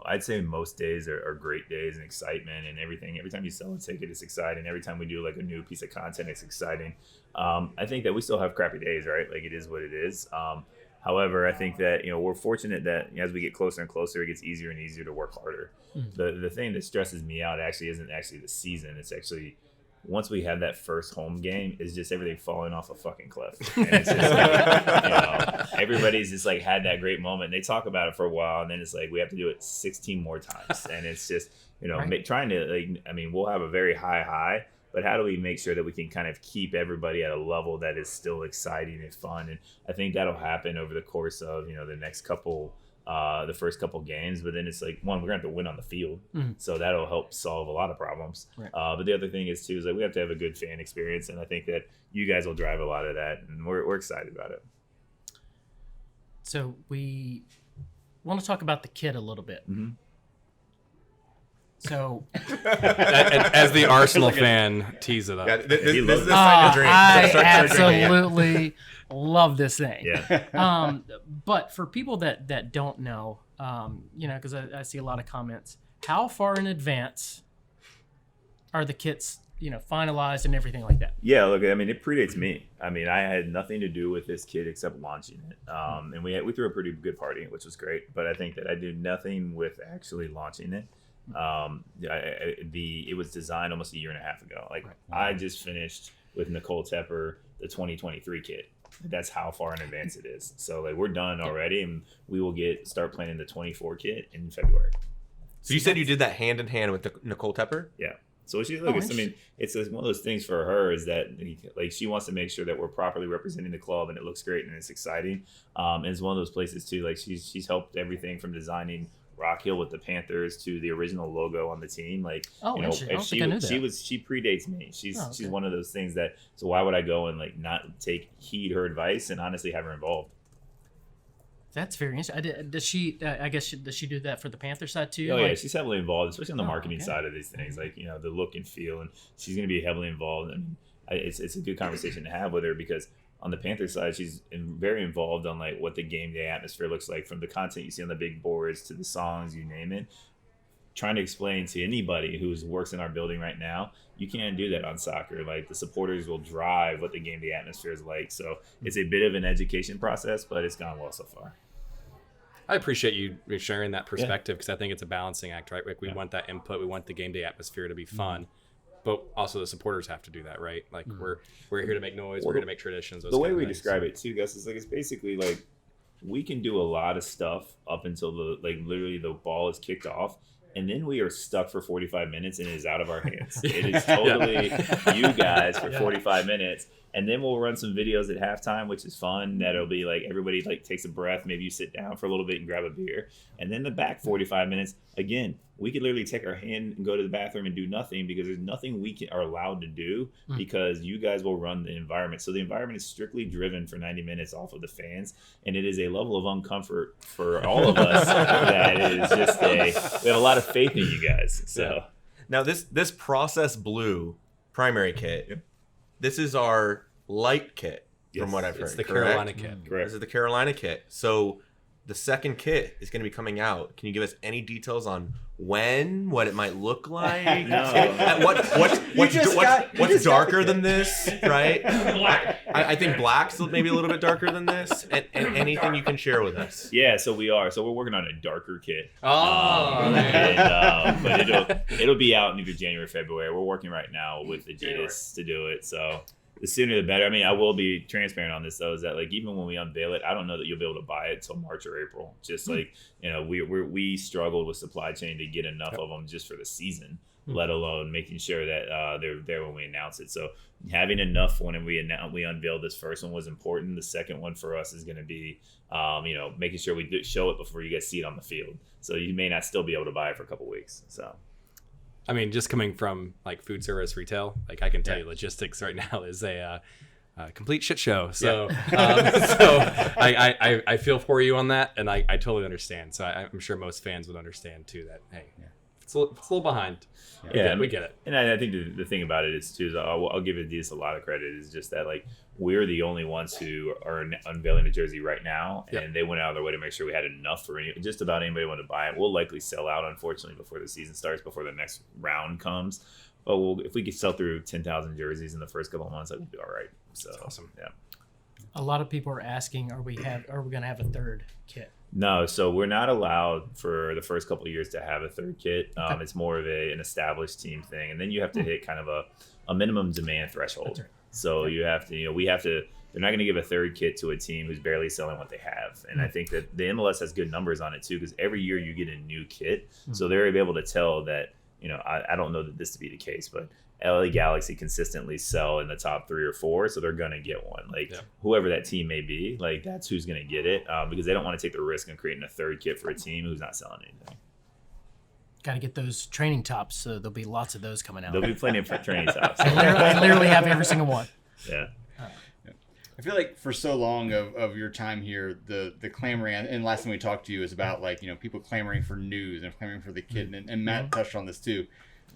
I'd say most days are great days and excitement and everything. Every time you sell a ticket, it's exciting. Every time we do like a new piece of content, it's exciting. I think that we still have crappy days, right? Like, it is what it is. However, I think that, we're fortunate that as we get closer and closer, it gets easier and easier to work harder. The thing that stresses me out actually isn't actually the season. It's actually once we have that first home game, is just everything falling off a fucking cliff. And it's just like, everybody's just like had that great moment. And they talk about it for a while, and then it's like we have to do it 16 more times. And it's just, Right. trying to we'll have a very high, but how do we make sure that we can kind of keep everybody at a level that is still exciting and fun? And I think that'll happen over the course of, the next couple, the first couple games. But then it's like, one, we're going to have to win on the field. So that'll help solve a lot of problems. Right. But the other thing is, too, is like we have to have a good fan experience. And I think that you guys will drive a lot of that. And we're excited about it. So we want to talk about the kid a little bit. So As the Arsenal fan, tease it up. Yeah, this He is loves the it. sign of dream. I Start drinking, yeah. absolutely love this thing. Yeah. But for people that don't know, because I see a lot of comments, how far in advance are the kits, finalized and everything like that? Yeah, look, I mean, it predates me. I mean, I had nothing to do with this kid except launching it. And we threw a pretty good party, which was great. But I think that I did nothing with actually launching it. It was designed almost a year and a half ago. Like, I just finished with Nicole Tepper the 2023 kit. That's how far in advance it is. So like, we're done already, and we will start planning the 24 kit in February. So you said you did that hand in hand with Nicole Tepper? Yeah. So she look. It's one of those things for her is that like she wants to make sure that we're properly representing the club and it looks great and it's exciting. And it's one of those places too. Like she's helped everything from designing Rock Hill with the Panthers to the original logo on the team. Like, Oh, you know, interesting. I if don't think I knew that. she predates me. She's Oh, okay. she's one of those things that. So why would I go and like not heed her advice and honestly have her involved? That's very interesting. Does she? I guess does she do that for the Panther side too? Oh yeah, Like- she's heavily involved, especially on the marketing okay. side of these things, like, you know, the look and feel, and she's going to be heavily involved. And it's a good conversation to have with her, because on the Panther side, she's very involved on like what the game day atmosphere looks like, from the content you see on the big boards to the songs, you name it. Trying to explain to anybody who works in our building right now, you can't do that on soccer. Like, the supporters will drive what the game day atmosphere is like. So it's a bit of an education process, but it's gone well so far. I appreciate you sharing that perspective, because I think it's a balancing act, right? Like, we want that input, we want the game day atmosphere to be fun, but also the supporters have to do that, right? Like, we're here to make noise, we're here to make traditions. The way we describe it too, Gus, is like, it's basically like we can do a lot of stuff up until literally the ball is kicked off. And then we are stuck for 45 minutes and it is out of our hands. It is totally you guys for 45 minutes. And then we'll run some videos at halftime, which is fun. That'll be like, everybody like takes a breath. Maybe you sit down for a little bit and grab a beer. And then the back 45 minutes, again, we could literally take our hand and go to the bathroom and do nothing, because there's nothing we are allowed to do, because you guys will run the environment. So the environment is strictly driven for 90 minutes off of the fans. And it is a level of uncomfort for all of us that is just we have a lot of faith in you guys. So Now this Process Blue primary kit, this is our light kit, from Yes, what I've heard. It's the correct? Carolina kit. correct. This is the Carolina kit. So the second kit is going to be coming out. Can you give us any details on when, what it might look like? What's darker than this, right? I think black's maybe a little bit darker than this. And anything you can share with us. Yeah, so we're working on a darker kit. Oh, But it'll be out in either January or February. We're working right now with Adidas to do it. So the sooner the better. I mean, I will be transparent on this though, is that like, even when we unveil it, I don't know that you'll be able to buy it till March or April. Just like, you know, we struggled with supply chain to get enough of them just for the season, let alone making sure that they're there when we announce it. So having enough when we unveiled this first one was important. The second one for us is going to be, you know, making sure we show it before you guys see it on the field. So you may not still be able to buy it for a couple weeks. So. I mean, just coming from like food service retail, like I can tell you logistics right now is a complete shit show. So, I feel for you on that, and I totally understand. So I'm sure most fans would understand too that, hey, it's a little behind. Yeah, we get it. And I think the thing about it is too, is I'll give Adidas a lot of credit, is just that like, we're the only ones who are unveiling a jersey right now, and they went out of their way to make sure we had enough for just about anybody who wanted to buy it. We'll likely sell out, unfortunately, before the season starts, before the next round comes. But if we could sell through 10,000 jerseys in the first couple of months, that would be all right. So That's awesome. Yeah. A lot of people are asking, are we going to have a third kit? No, so we're not allowed for the first couple of years to have a third kit. It's more of an established team thing, and then you have to hit kind of a minimum demand threshold. That's right. So you have to, we have to. They're not going to give a third kit to a team who's barely selling what they have, and I think that the MLS has good numbers on it too, because every year you get a new kit, so they're able to tell that. I don't know that this to be the case, but LA Galaxy consistently sell in the top 3 or 4, so they're gonna get one. Like whoever that team may be, like that's who's gonna get it, because they don't want to take the risk of creating a third kit for a team who's not selling anything. Got to get those training tops, so there'll be lots of those coming out. There'll be plenty of training tops. I literally have every single one. Yeah. I feel like for so long of your time here, the clamoring, and last time we talked to you is about like, people clamoring for news and clamoring for the kit, and Matt touched on this too.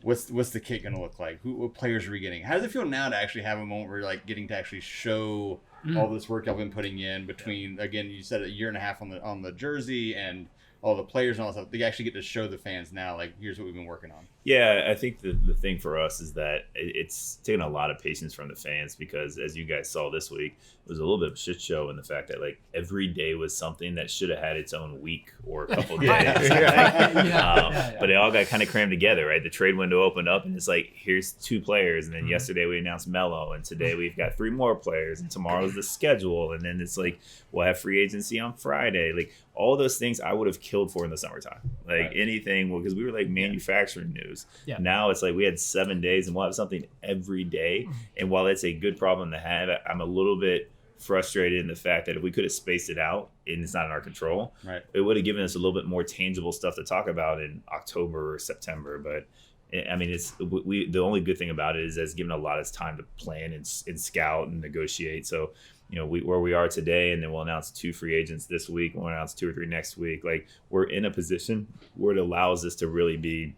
What's the kit going to look like? What players are we getting? How does it feel now to actually have a moment where you're like getting to actually show all this work I've been putting in between, again, you said a year and a half on the jersey and all the players and all that stuff. They actually get to show the fans now, like, here's what we've been working on. Yeah, I think the thing for us is that it's taken a lot of patience from the fans, because as you guys saw this week, it was a little bit of a shit show in the fact that like every day was something that should have had its own week or a couple days. But it all got kind of crammed together, right? The trade window opened up and it's like, here's 2 players. And then yesterday we announced Melo, and today we've got 3 more players, and tomorrow's the schedule. And then it's like, we'll have free agency on Friday. Like all those things I would have killed for in the summertime. Like anything, because we were like manufacturing news. Yeah. Now it's like we had 7 days and we'll have something every day. And while it's a good problem to have, I'm a little bit frustrated in the fact that if we could have spaced it out and it's not in our control, Right. it would have given us a little bit more tangible stuff to talk about in October or September. But I mean, the only good thing about it is that it's given a lot of time to plan and scout and negotiate. So, where we are today, and then we'll announce 2 free agents this week. We'll announce 2 or 3 next week. Like, we're in a position where it allows us to really be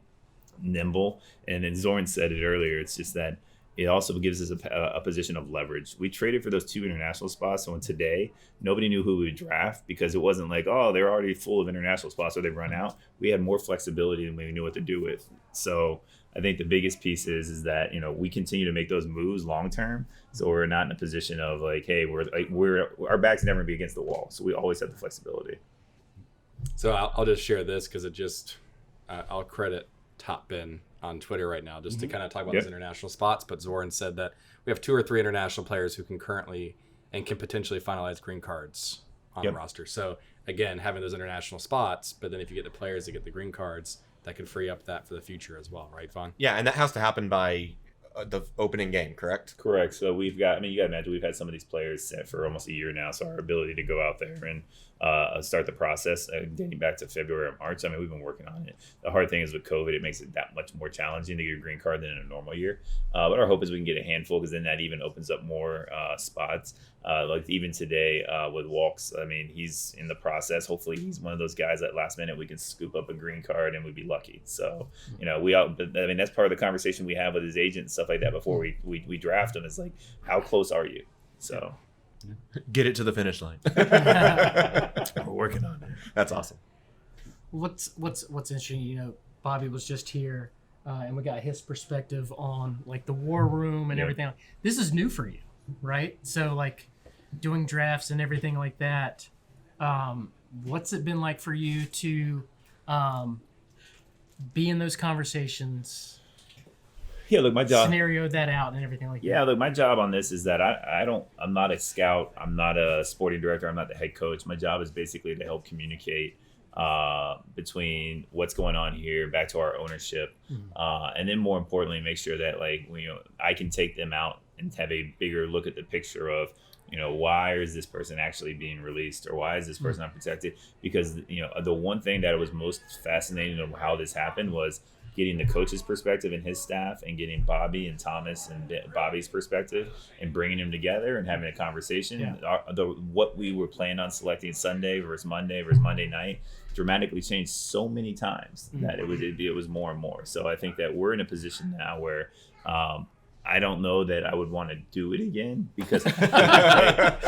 nimble. And then Zorn said it earlier. It's just that it also gives us a position of leverage. We traded for those 2 international spots. So today, nobody knew who we would draft because it wasn't like, oh, they're already full of international spots, so they've run out. We had more flexibility than we knew what to do with. So I think the biggest piece is that, we continue to make those moves long term. So we're not in a position of like, hey, our back's never gonna be against the wall. So we always have the flexibility. So I'll just share this because I'll credit Top Ben on Twitter right now just to kind of talk about those international spots. But Zoran said that we have 2 or 3 international players who can currently and can potentially finalize green cards on the roster. So again, having those international spots, but then if you get the players that get the green cards, that could free up that for the future as well, right, Vaughn? Yeah, and that has to happen by the opening game, correct? Correct. So we've got, you got to imagine we've had some of these players set for almost a year now. So our ability to go out there and start the process dating back to February or March. We've been working on it. The hard thing is with COVID, it makes it that much more challenging to get a green card than in a normal year. But our hope is we can get a handful because then that even opens up more spots. Like even today with Walks, he's in the process. Hopefully he's one of those guys that last minute we can scoop up a green card and we'd be lucky. So, that's part of the conversation we have with his agent and stuff like that before we draft him. It's like, how close are you? So get it to the finish line. we're working on it. That's awesome. What's interesting, Bobby was just here and we got his perspective on like the war room and everything. This is new for you, right? So like doing drafts and everything like that. What's it been like for you to be in those conversations? Yeah, look, my job scenario that out and everything like that. Yeah, look, my job on this is that I'm not a scout, I'm not a sporting director, I'm not the head coach. My job is basically to help communicate between what's going on here back to our ownership, and then more importantly, make sure that I can take them out and have a bigger look at the picture of why is this person actually being released or why is this person unprotected? Because the one thing that was most fascinating of how this happened was getting the coach's perspective and his staff and getting Bobby and Thomas and Bobby's perspective and bringing them together and having a conversation. What we were planning on selecting Sunday versus Monday night dramatically changed so many times that it was more and more. So I think that we're in a position now where I don't know that I would want to do it again because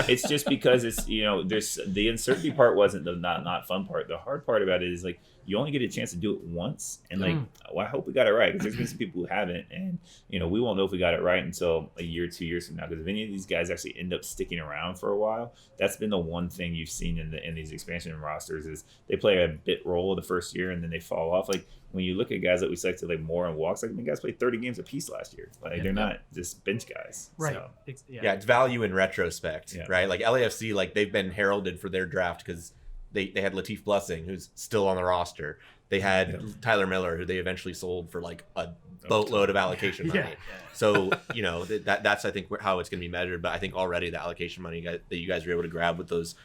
it's just because it's, there's the uncertainty part wasn't the not fun part. The hard part about it is like, you only get a chance to do it once. And I hope we got it right. Because there's been some people who haven't. And, we won't know if we got it right until a year, 2 years from now. Because if any of these guys actually end up sticking around for a while, that's been the one thing you've seen in these expansion rosters is they play a bit role the first year and then they fall off. Like when you look at guys that we selected like Moore and Walks, like guys played 30 games apiece last year. Like they're not just bench guys. Right. So. Yeah, it's value in retrospect, right? Like LAFC, like they've been heralded for their draft because they had Latif Blessing, who's still on the roster. They had Tyler Miller, who they eventually sold for like a boatload of allocation money. So, that's I think how it's going to be measured. But I think already the allocation money that you guys were able to grab with those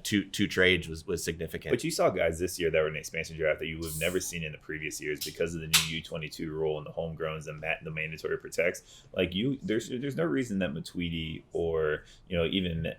two trades was significant. But you saw guys this year that were in the expansion draft that you would have never seen in the previous years because of the new U22 rule and the homegrowns and the mandatory protects. Like there's no reason that Matuidi or even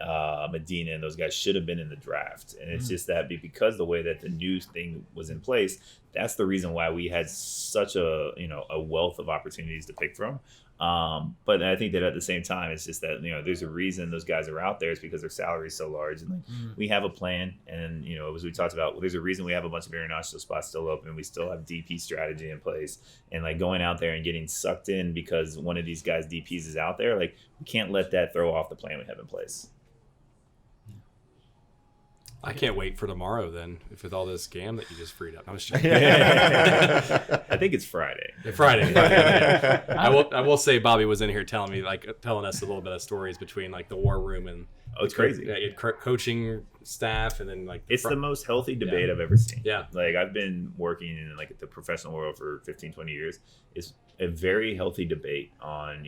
Medina and those guys should have been in the draft. And it's just that because the way that the new thing was in place, that's the reason why we had such a wealth of opportunities to pick from. But I think that at the same time, it's just that, there's a reason those guys are out there. It's because their salary is so large. And we have a plan. And, as we talked about, there's a reason we have a bunch of international spots still open. We still have DP strategy in place. And like going out there and getting sucked in because one of these guys DPs is out there, like we can't let that throw off the plan we have in place. I can't wait for tomorrow then, with all this scam that you just freed up. I was checking. I think it's Friday. Friday. Yeah. I will say Bobby was in here telling us a little bit of stories between like the war room and it's crazy. Coaching staff and then like it's the most healthy debate I've ever seen. Yeah. Like I've been working in like the professional world for 15, 20 years. It's a very healthy debate on,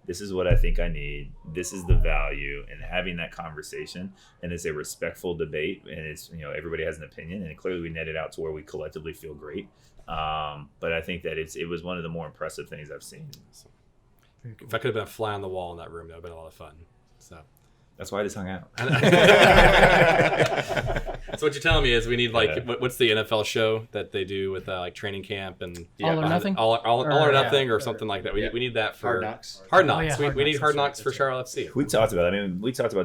this is what I think I need. This is the value, and having that conversation, and it's a respectful debate, and it's, everybody has an opinion, and clearly we netted out to where we collectively feel great. But I think that it was one of the more impressive things I've seen. If I could have been a fly on the wall in that room, that would have been a lot of fun. So that's why I just hung out. So what you're telling me is we need what's the NFL show that they do with training camp and All or Nothing? All or Nothing or something like that. We need that for Hard Knocks. Hard Knocks. Oh, yeah, we need Hard Knocks for Charlotte FC. We talked about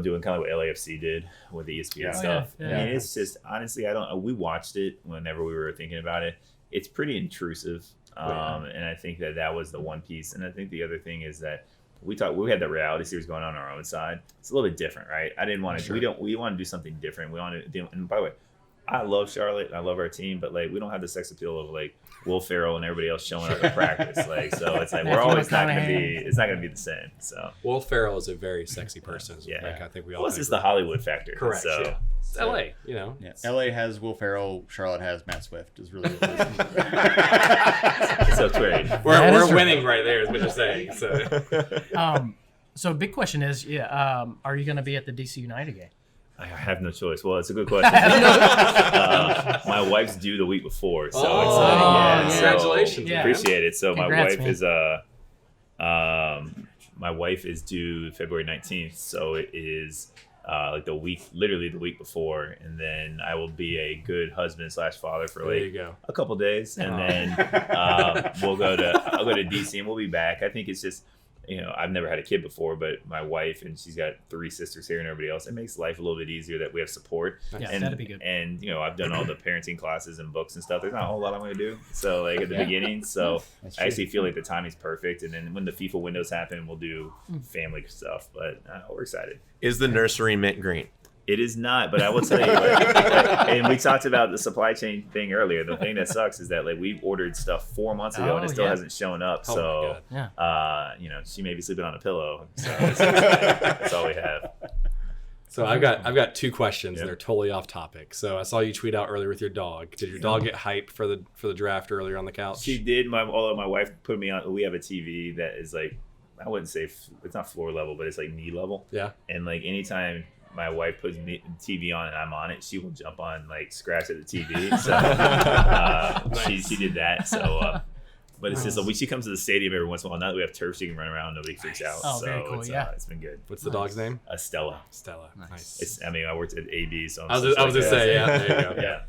doing kind of what LAFC did with the ESPN stuff. Yeah. I mean, it's just, honestly, we watched it whenever we were thinking about it. It's pretty intrusive. And I think that was the one piece. And I think the other thing is that we had that reality series going on our own side. It's a little bit different, right? I didn't want to. We want to do something different. We want to do. And by the way, I love Charlotte. I love our team, but we don't have the sex appeal of Will Ferrell and everybody else showing up at practice. So it's we're always not going to be. It's not going to be the same. So Will Ferrell is a very sexy person. Yeah, I think we all. Well, it's just the Hollywood factor. Correct. So. Yeah. It's LA, Yeah. LA has Will Ferrell. Charlotte has Matt Swift. Is really what it is. So great. We're winning right there, is what you're saying. So big question is, are you going to be at the DC United game? I have no choice. Well, it's a good question. My wife's due the week before, so congratulations! So appreciate it. So Congrats, my wife is due February 19th, so it is literally the week before, and then I will be a good husband / father for there you go. a couple days, and then I'll go to DC and we'll be back. I think it's just. I've never had a kid before, but my wife, and she's got 3 sisters here and everybody else. It makes life a little bit easier that we have support. Yeah, and, that'd be good. And, I've done all the parenting classes and books and stuff. There's not a whole lot I'm going to do. So, at the beginning. So, I actually feel like the timing's perfect. And then when the FIFA windows happen, we'll do family stuff. But we're excited. Is the nursery mint green? It is not, but I will tell you, and we talked about the supply chain thing earlier. The thing that sucks is that we ordered stuff 4 months ago and it still hasn't shown up. Oh, so, she may be sleeping on a pillow. So that's all we have. So I've got 2 questions. And they're totally off topic. So I saw you tweet out earlier with your dog. Did your dog get hyped for the draft earlier on the couch? She did. Although my wife put me on. We have a TV that is I wouldn't say it's not floor level, but it's knee level. Yeah. And anytime my wife puts TV on and I'm on it, she will jump on scratch at the TV. So she did that. So but it's just when she comes to the stadium every once in a while. Now that we have turf, she can run around. Nobody freaks out. Oh, so very cool. it's been good. What's the dog's name? Stella. Nice. I worked at AB, so I was gonna say, yeah. There you go. Yeah.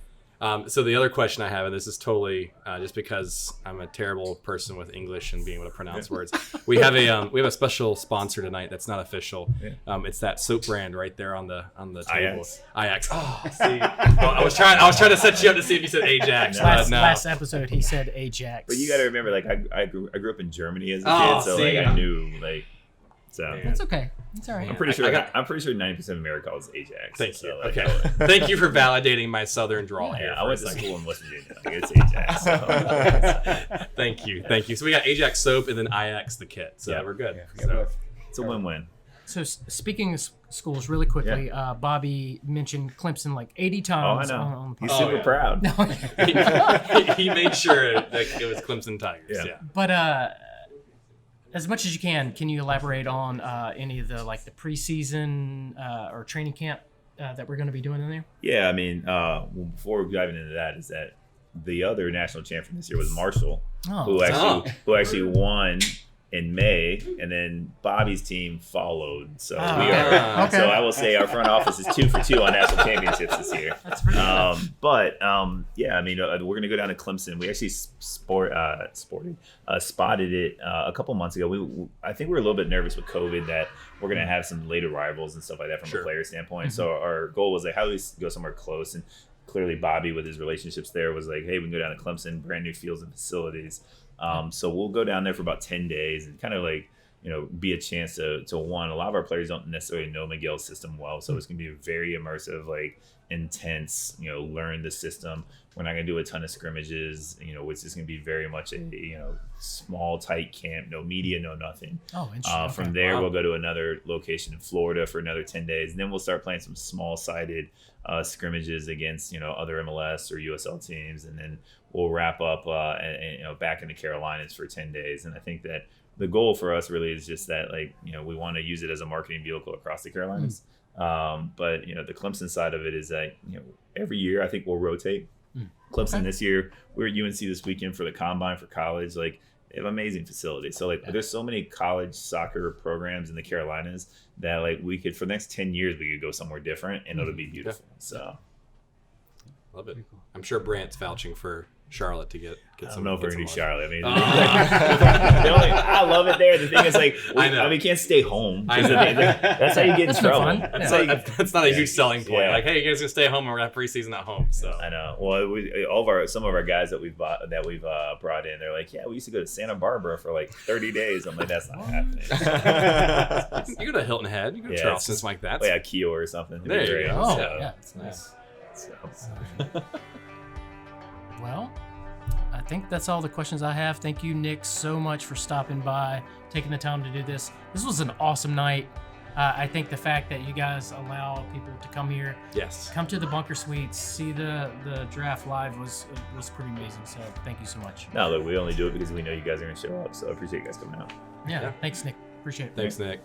So the other question I have, and this is totally just because I'm a terrible person with English and being able to pronounce words. We have a special sponsor tonight that's not official. Yeah. It's that soap brand right there on the table. Ajax. Oh, see, I was trying to set you up to see if you said Ajax. Last episode he said Ajax. But you got to remember, I grew up in Germany as a Oh, kid, so see. I knew So That's okay. It's all right. I'm pretty sure 90% of America calls Ajax. Thank you. So, Okay. Thank you for validating my southern drawl here. I went to school in West Virginia. It's Ajax. So. Thank you. So we got Ajax soap and then Ajax the kit. So we're good. So, It's a win-win. So speaking of schools, really quickly, Bobby mentioned Clemson 80 times. Oh, I know. On the He's podcast. super proud. he made sure that it was Clemson Tigers. Yeah. But as much as you can you elaborate on any of the the preseason or training camp that we're going to be doing in there? Yeah, I mean, before diving into that, is that the other national champion this year was Marshall, who actually won in May, and then Bobby's team followed. So we are. Okay. So I will say our front office is 2 for 2 on national championships this year. That's pretty good. But I mean, we're gonna go down to Clemson. We actually spotted it a couple months ago. I think we were a little bit nervous with COVID that we're gonna have some late arrivals and stuff like that from a player standpoint. So our goal was how do we go somewhere close? And clearly Bobby, with his relationships there, was hey, we can go down to Clemson, brand new fields and facilities. So we'll go down there for about 10 days and kind of be a chance to one. A lot of our players don't necessarily know Miguel's system well, so it's gonna be very immersive. intense, learn the system. We're not going to do a ton of scrimmages, which is going to be very much a, small, tight camp, no media, no nothing. Oh, interesting. From there, we'll go to another location in Florida for another 10 days. And then we'll start playing some small-sided scrimmages against, other MLS or USL teams. And then we'll wrap up back in the Carolinas for 10 days. And I think that the goal for us really is just that, we want to use it as a marketing vehicle across the Carolinas. But, the Clemson side of it is that, every year I think we'll rotate. Clemson this year, we're at UNC this weekend for the combine for college. They have amazing facilities. So there's so many college soccer programs in the Carolinas that we could, for the next 10 years, we could go somewhere different and it'll be beautiful. So love it. I'm sure Brant's vouching for Charlotte to get I don't some. know if we're gonna do love. Charlotte. I mean, I love it there. The thing is, we can't stay home. I know. That's how you get in trouble. fun. That's not a huge selling point. Yeah. Hey, you guys gonna stay home and we're at preseason at home. So I know. Well, some of our guys that we've brought in, they're like, yeah, we used to go to Santa Barbara for 30 days. I'm like, that's not happening. you go to Hilton Head, you go to Charleston, something like that. Yeah, Keogh or something. There you go. Oh, So, yeah, it's nice. so. Well, I think that's all the questions I have. Thank you, Nick, so much for stopping by, taking the time to do this. This was an awesome night. I think the fact that you guys allow people to come here, Yes. come to the Bunker Suites, see the draft live was pretty amazing. So thank you so much. No, look, we only do it because we know you guys are going to show up. So I appreciate you guys coming out. Yeah, thanks, Nick. Appreciate it. Thanks, Nick.